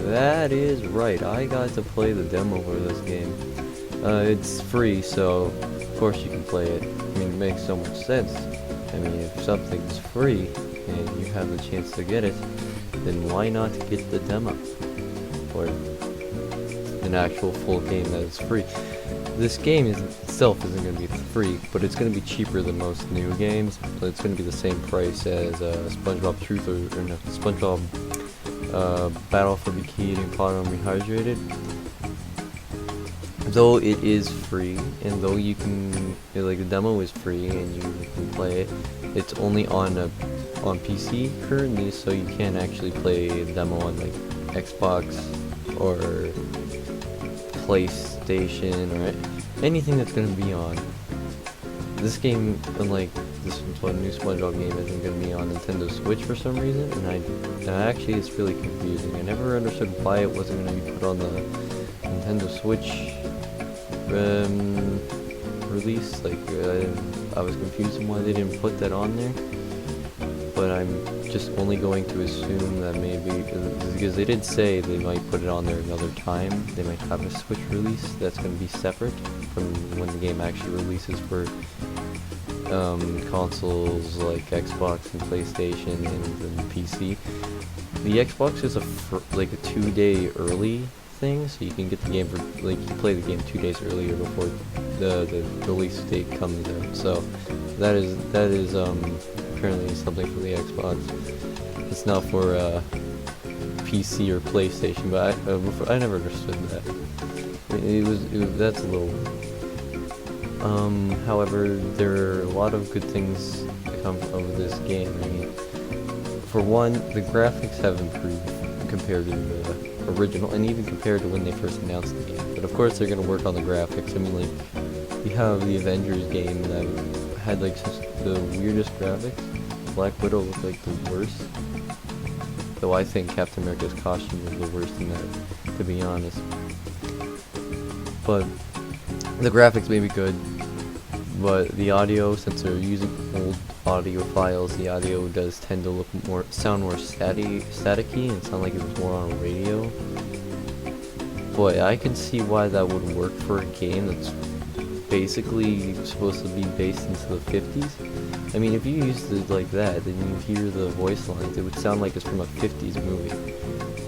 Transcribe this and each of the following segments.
That is right, I got to play the demo for this game. It's free, so of course you can play it. I mean, it makes so much sense. I mean, if something's free and you have the chance to get it, then why not get the demo? Or an actual full game that is free. This game itself isn't going to be free, but it's going to be cheaper than most new games. It's going to be the same price as SpongeBob Truth or no, SpongeBob Battle for Bikini Bottom Rehydrated. Though it is free, and though you can, like, the demo is free and you can play it, it's only on PC currently, so you can't actually play the demo on like Xbox or PlayStation or anything that's gonna be on. This game, unlike this new SpongeBob game, isn't gonna be on Nintendo Switch for some reason, and actually it's really confusing. I never understood why it wasn't gonna be put on the Nintendo Switch release. Like, I was confused on why they didn't put that on there, but I'm just only going to assume that maybe because they did say they might put it on there another time. They might have a Switch release that's going to be separate from when the game actually releases for consoles like Xbox and PlayStation and PC. The Xbox is like a 2-day early thing, so you can get the game for, like, you can play the game 2 days earlier before the release date comes out. So that is apparently something for the Xbox. It's not for PC or PlayStation, but I never understood that. That's a little weird. However, there are a lot of good things that come over this game. I mean, for one, the graphics have improved compared to the original, and even compared to when they first announced the game. But of course they're going to work on the graphics. I mean, like, you have the Avengers game that had like just the weirdest graphics. Black Widow looked like the worst, though I think Captain America's costume was the worst in that, to be honest. But the graphics may be good, but the audio, since they're using old audio files, the audio does tend to sound more staticky and sound like it was more on a radio. Boy, I can see why that would work for a game that's basically supposed to be based into the 50s. I mean, if you used it like that, then you hear the voice lines, it would sound like it's from a 50s movie.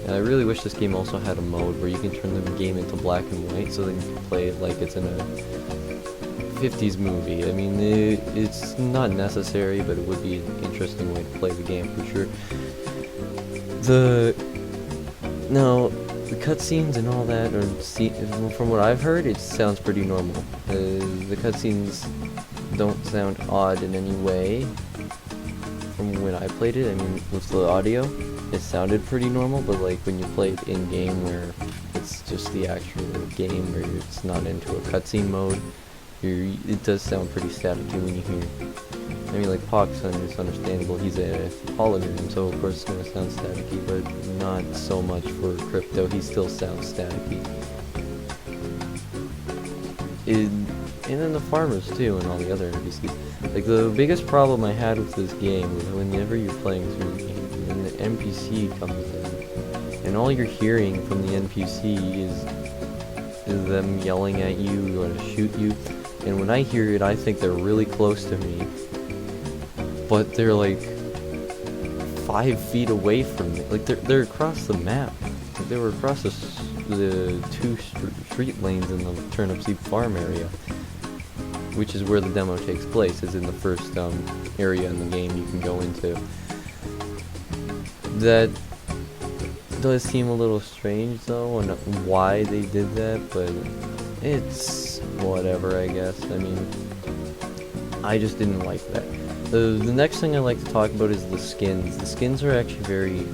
And I really wish this game also had a mode where you can turn the game into black and white, so then you can play it like it's in a 50s movie. I mean, it's not necessary, but it would be an interesting way to play the game for sure. The cutscenes and all that, from what I've heard, it sounds pretty normal. The cutscenes don't sound odd in any way from when I played it. I mean, with the audio, it sounded pretty normal, but like when you play it in game, where it's just the actual game, where it's not into a cutscene mode, it does sound pretty staticky when you hear. I mean, like Poxon is understandable, he's a hologram, so of course it's gonna sound staticky, but not so much for Crypto. He still sounds staticky. And then the farmers too, and all the other NPCs. Like, the biggest problem I had with this game was whenever you're playing through the game, and the NPC comes in, and all you're hearing from the NPC is them yelling at you or to shoot you. And when I hear it, I think they're really close to me, but they're like 5 feet away from me. Like, they're across the map. Like, they were across the 2 street lanes in the Turnip Seed Farm area, which is where the demo takes place, is in the first area in the game you can go into. That does seem a little strange though, and why they did that, but it's whatever, I guess. I mean, I just didn't like that. The next thing I like to talk about is the skins. The skins are actually very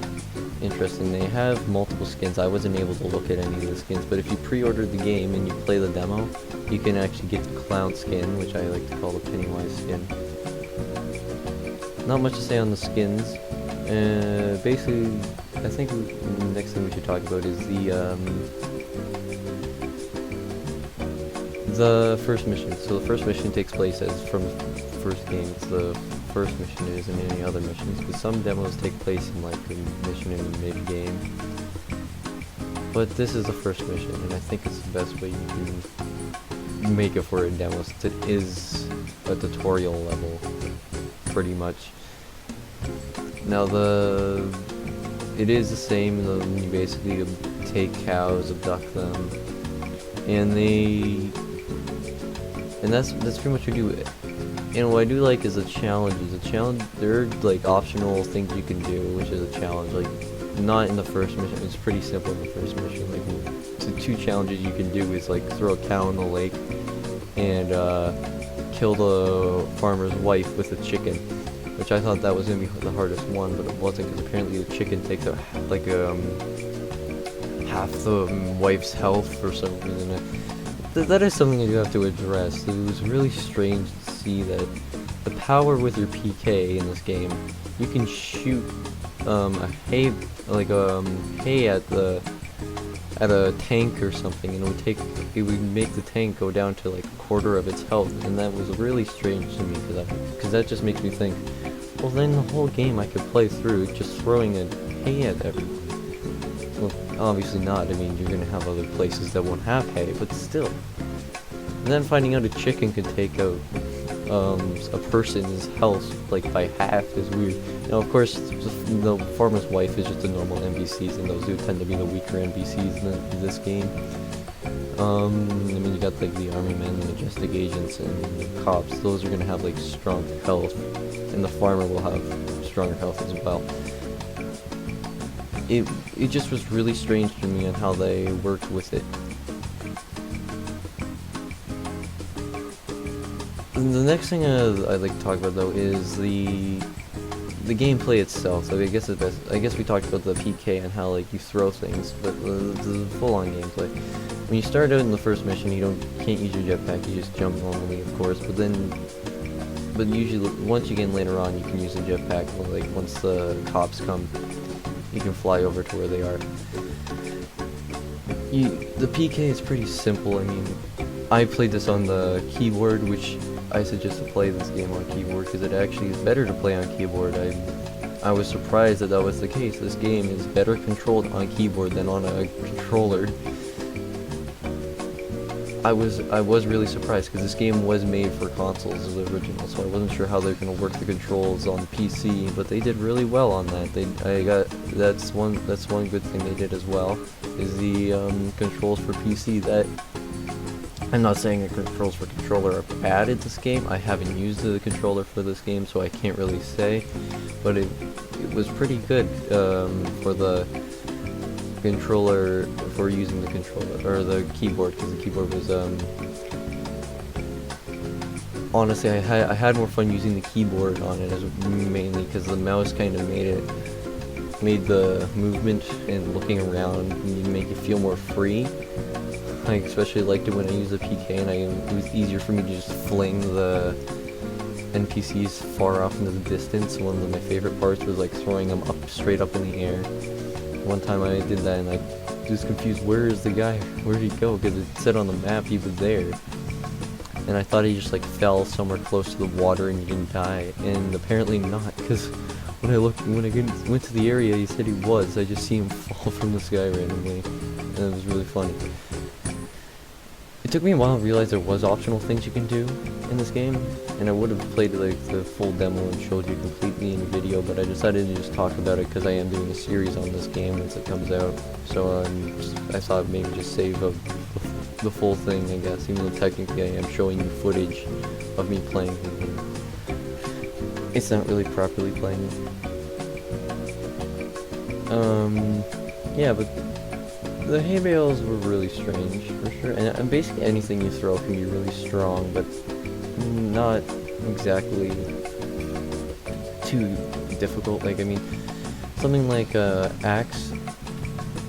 interesting. They have multiple skins. I wasn't able to look at any of the skins, but if you pre-order the game and you play the demo, you can actually get the clown skin, which I like to call the Pennywise skin. Not much to say on the skins. Basically, I think the next thing we should talk about is the first mission. So the first mission takes place as from the first game. It's the first mission, it isn't any other missions, because some demos take place in like a mission in the mid-game. But this is the first mission, and I think it's the best way you can make it for a demo, since it is a tutorial level, pretty much. Now it is the same. You basically take cows, abduct them, and that's pretty much what you do. And what I do like is the challenges. There are like optional things you can do, which is a challenge. Like, not in the first mission. It's pretty simple in the first mission. Like, the 2 challenges you can do is like throw a cow in the lake and kill the farmer's wife with a chicken, which I thought that was gonna be the hardest one, but it wasn't, because apparently the chicken takes out like half the wife's health for some reason. That is something that you have to address. It was really strange to see that the power with your PK in this game, you can shoot a hay at a tank or something, and it would make the tank go down to like a quarter of its health, and that was really strange to me, because that just makes me think, well, then the whole game I could play through just throwing a hay at everyone. Well, obviously not. I mean, you're gonna have other places that won't have hay, but still. And then finding out a chicken could take out a person's health like by half is weird. Now, of course, the farmer's wife is just a normal NPCs, and those do tend to be the weaker NPCs in this game. I mean, you got like the army men, the majestic agents, and the cops. Those are gonna have like strong health, and the farmer will have stronger health as well. It just was really strange to me on how they worked with it. And the next thing I'd like to talk about though is the gameplay itself. So I guess we talked about the PK and how like you throw things, but the full-on gameplay. When you start out in the first mission, you can't use your jetpack. You just jump normally, of course. But usually once you get in later on, you can use the jetpack. Like once the cops come, you can fly over to where they are. The PK is pretty simple. I mean, I played this on the keyboard, which I suggest to play this game on keyboard, because it actually is better to play on keyboard. I was surprised that was the case. This game is better controlled on keyboard than on a controller. I was really surprised, because this game was made for consoles as the original, so I wasn't sure how they're going to work the controls on PC, but they did really well on that. That's one good thing they did as well, is the controls for PC. That I'm not saying the controls for controller are bad in this game. I haven't used the controller for this game, so I can't really say, but it was pretty good for the controller, for using the controller or the keyboard, because the keyboard was honestly I had more fun using the keyboard on it, as mainly because the mouse kind of made the movement and looking around make you feel more free. I especially liked it when I used the PK, and it was easier for me to just fling the NPCs far off into the distance. One of my favorite parts was like throwing them straight up in the air. One time I did that, and I was confused, where is the guy? Where did he go? Because it said on the map he was there. And I thought he just like fell somewhere close to the water and he didn't die. And apparently not, because when I went to the area he said he was, I just see him fall from the sky randomly. And it was really funny. It took me a while to realize there was optional things you can do in this game, and I would have played like the full demo and showed you completely in the video, but I decided to just talk about it because I am doing a series on this game once it comes out. So I thought maybe just save the full thing, I guess, even though technically I am showing you footage of me playing the game. It's not really properly playing it. Yeah, but the hay bales were really strange, for sure, and basically anything you throw can be really strong, but not exactly too difficult. Like, I mean, something like axe,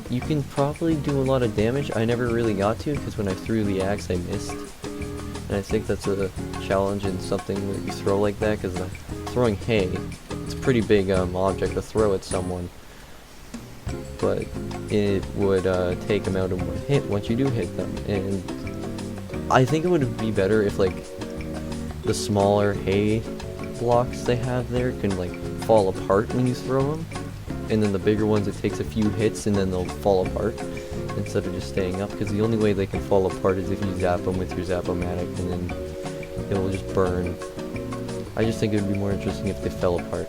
you can probably do a lot of damage. I never really got to, because when I threw the axe I missed, and I think that's a challenge in something that you throw like that, because throwing hay, it's a pretty big object to throw at someone. But it would take them out in one hit once you do hit them, and I think it would be better if like the smaller hay blocks they have there can like fall apart when you throw them, and then the bigger ones it takes a few hits and then they'll fall apart. instead of just staying up, because the only way they can fall apart is if you zap them with your Zap-O-Matic, and then it will just burn. I just think it would be more interesting if they fell apart.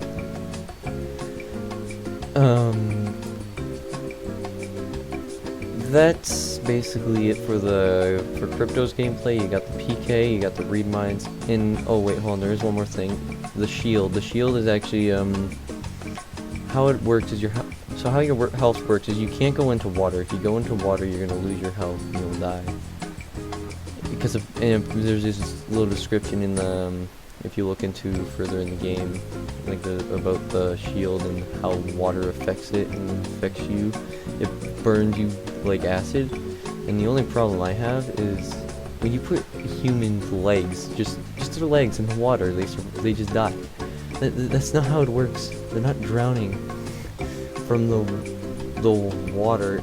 That's basically it for Crypto's gameplay. You got the PK, you got the read mines, and oh wait, hold on, there is one more thing. The shield. The shield is actually how it works is how your health works is you can't go into water. If you go into water, you're gonna lose your health and you'll die. Because and there's this little description in the if you look into further in the game, like about the shield and how water affects it and affects you. It burns you like acid, and the only problem I have is when you put human legs, just their legs in the water, they just die. That's not how it works. They're not drowning from the water.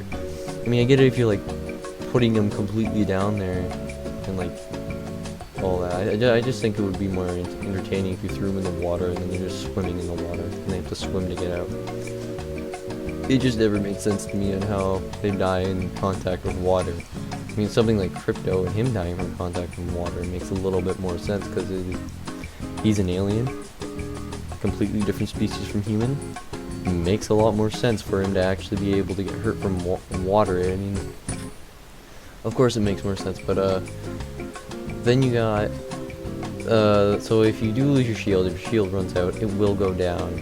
I mean, I get it if you're like putting them completely down there and like all that. I just think it would be more entertaining if you threw them in the water and then they're just swimming in the water and they have to swim to get out. It just never made sense to me on how they die in contact with water. I mean, something like Crypto and him dying from contact from water makes a little bit more sense because he's an alien, completely different species from human. It makes a lot more sense for him to actually be able to get hurt from water. I mean, of course it makes more sense, but then you got so if you do lose your shield, if your shield runs out, it will go down.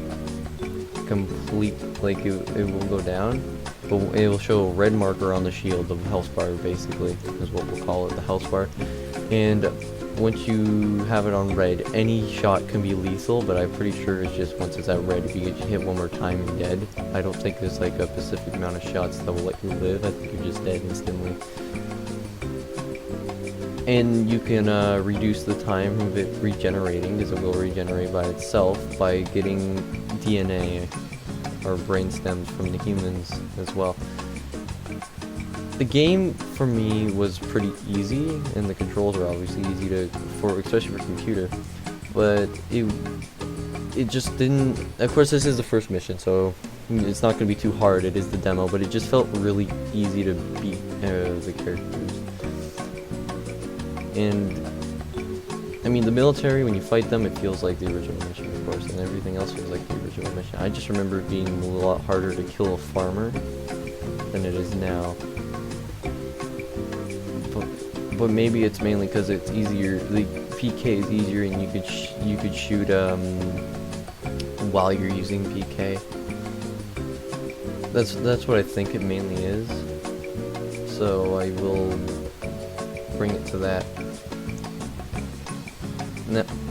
It will go down, but it will show a red marker on the shield, the health bar basically is what we'll call it, the health bar. And once you have it on red, any shot can be lethal, but I'm pretty sure it's just once it's at red, if you get hit one more time, you're dead. I don't think there's like a specific amount of shots that will let you live. I think you're just dead instantly. And you can reduce the time of it regenerating, because it will regenerate by itself by getting DNA or brain stems from the humans as well. The game for me was pretty easy, and the controls are obviously easy especially for computer. But it just didn't. Of course, this is the first mission, so it's not going to be too hard. It is the demo, but it just felt really easy to beat the characters. And I mean, the military, when you fight them, it feels like the original mission, of course, and everything else feels like the original mission. I just remember it being a lot harder to kill a farmer than it is now. But maybe it's mainly because it's easier. The PK is easier, and you could shoot while you're using PK. That's what I think it mainly is. So I will bring it to that.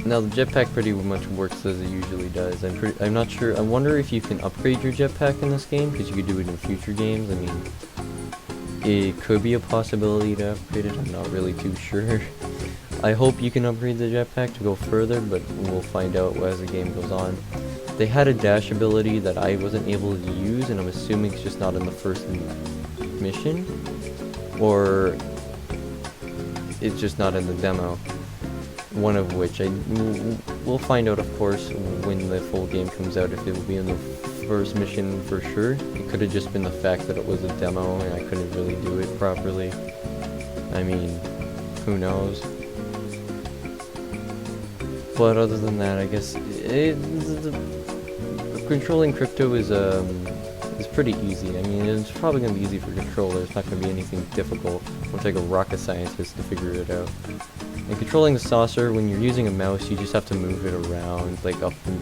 Now the jetpack pretty much works as it usually does. I'm not sure. I wonder if you can upgrade your jetpack in this game, because you could do it in future games. I mean, it could be a possibility to upgrade it. I'm not really too sure. I hope you can upgrade the jetpack to go further, but we'll find out as the game goes on. They had a dash ability that I wasn't able to use, and I'm assuming it's just not in the first mission, or it's just not in the demo. One of which we'll find out, of course, when the full game comes out, if it will be in the first mission for sure. It could have just been the fact that it was a demo and I couldn't really do it properly. I mean, who knows? But other than that, I guess controlling Crypto is pretty easy. I mean, it's probably going to be easy for controller. It's not going to be anything difficult. It'll take a rocket scientist to figure it out. And controlling the saucer, when you're using a mouse, you just have to move it around, like up and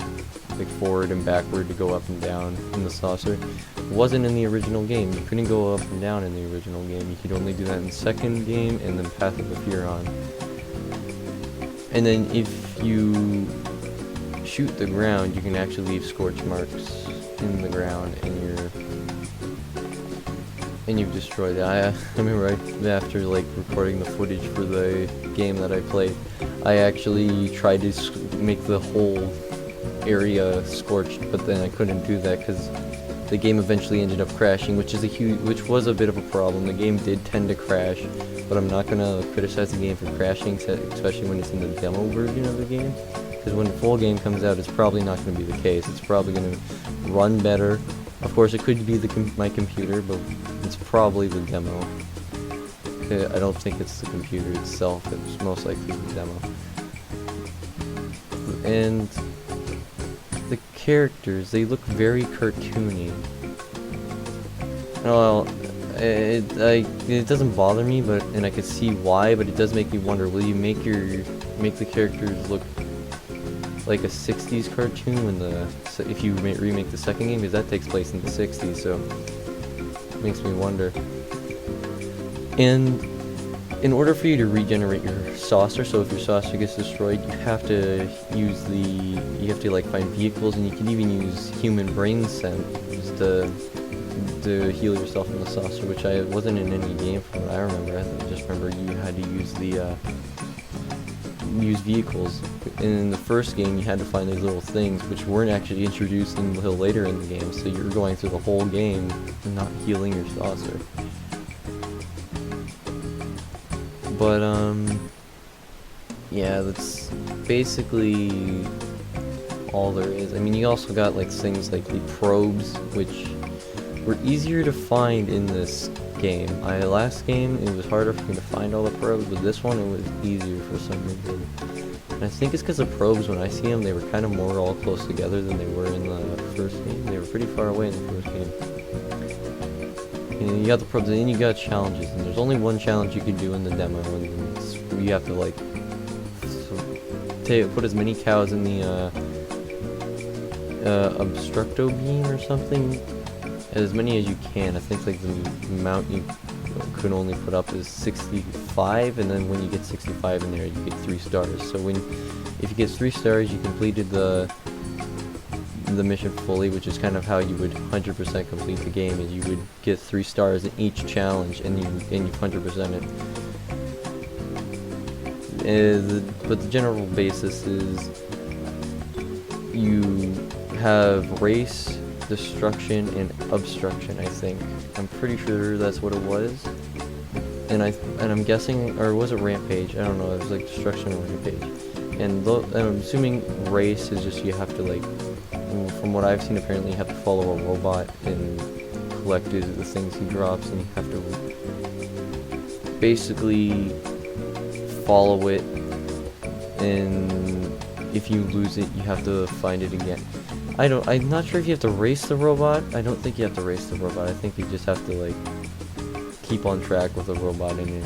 like forward and backward to go up and down in the saucer. It wasn't in the original game. You couldn't go up and down in the original game. You could only do that in the second game and then Path of the Furon. And then if you shoot the ground, you can actually leave scorch marks in the ground, and you've destroyed it. I remember after like recording the footage for the game that I played, I actually tried to make the whole area scorched, but then I couldn't do that because the game eventually ended up crashing, which was a bit of a problem. The game did tend to crash, but I'm not gonna criticize the game for crashing, especially when it's in the demo version of the game. Because when the full game comes out, it's probably not going to be the case. It's probably going to run better, Of course, it could be my computer, but it's probably the demo. I don't think it's the computer itself. It's most likely the demo. And the characters, they look very cartoony. Well, it doesn't bother me, and I can see why, but it does make me wonder, will you make the characters look like a 60s cartoon if you remake the second game, because that takes place in the 60s, so it makes me wonder. And in order for you to regenerate your saucer, so if your saucer gets destroyed, you have to like find vehicles, and you can even use human brain cells to heal yourself in the saucer, which wasn't in any game from what I remember. I just remember you had to use vehicles. In the first game, you had to find these little things, which weren't actually introduced until later in the game, so you're going through the whole game and not healing your saucer. But, yeah, that's basically all there is. I mean, you also got, like, things like the probes, which were easier to find in this game. Last game, it was harder for me to find all the probes, but this one, it was easier for some reason. And I think it's because the probes, when I see them, they were kind of more all close together than they were in the first game. They were pretty far away in the first game. And you got the probes, and then you got challenges, and there's only one challenge you can do in the demo, and you have to, like, put as many cows in the, obstructo beam or something, as many as you can. I think, like, the amount you could only put up is 65, and then when you get 65 in there, you get 3 stars. So if you get 3 stars, you completed the mission fully, which is kind of how you would 100% complete the game, is you would get 3 stars in each challenge, and you 100% it. But the general basis is you have race, destruction, and obstruction, I think. I'm pretty sure that's what it was. And I'm guessing, or was it rampage? I don't know, it was like destruction or rampage. And I'm assuming race is just you have to, like, from what I've seen, apparently you have to follow a robot and collect the things he drops, and you have to basically follow it, and if you lose it, you have to find it again. I'm not sure if you have to race the robot. I don't think you have to race the robot. I think you just have to, like, keep on track with the robot, and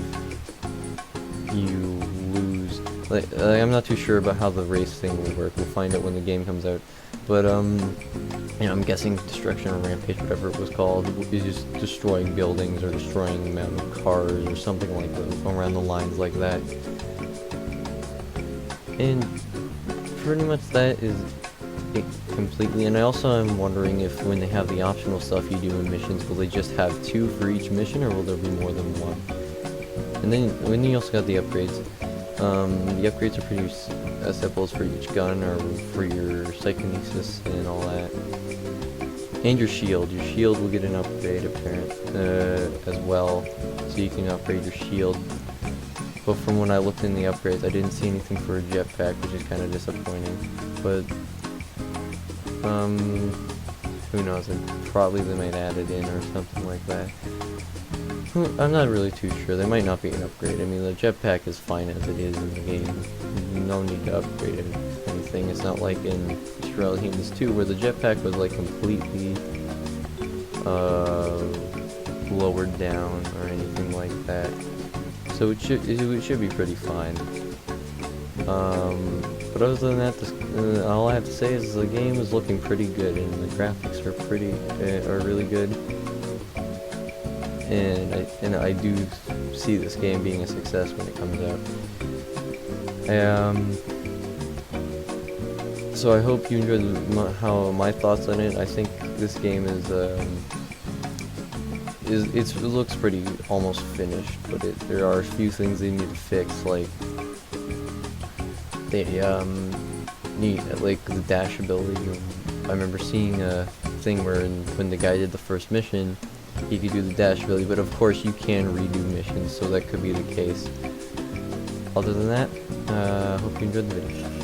if you lose, like, I'm not too sure about how the race thing will work. We'll find out when the game comes out. But, you know, I'm guessing destruction or rampage, whatever it was called, is just destroying buildings or destroying the amount of cars or something like that, around the lines like that. And pretty much that is it completely. And I also am wondering if when they have the optional stuff you do in missions, will they just have 2 for each mission, or will there be more than 1? And then when you also got the upgrades. The upgrades are pretty simple for each gun, or for your psychokinesis and all that. And your shield. Your shield will get an upgrade as well, so you can upgrade your shield. But from when I looked in the upgrades, I didn't see anything for a jetpack, which is kind of disappointing. But who knows? Probably they might add it in or something like that. I'm not really too sure. There might not be an upgrade. I mean, the jetpack is fine as it is in the game. No need to upgrade anything. It's not like in Australians 2, where the jetpack was, like, completely lowered down or anything like that. So it should be pretty fine. But other than that, all I have to say is the game is looking pretty good, and the graphics are really good. And I do see this game being a success when it comes out. So I hope you enjoyed my thoughts on it. I think this game it looks pretty almost finished, but there are a few things they need to fix, like they need, like, the dash ability. I remember seeing a thing where when the guy did the first mission, he could do the dash ability, but of course you can redo missions, so that could be the case. Other than that, hope you enjoyed the video.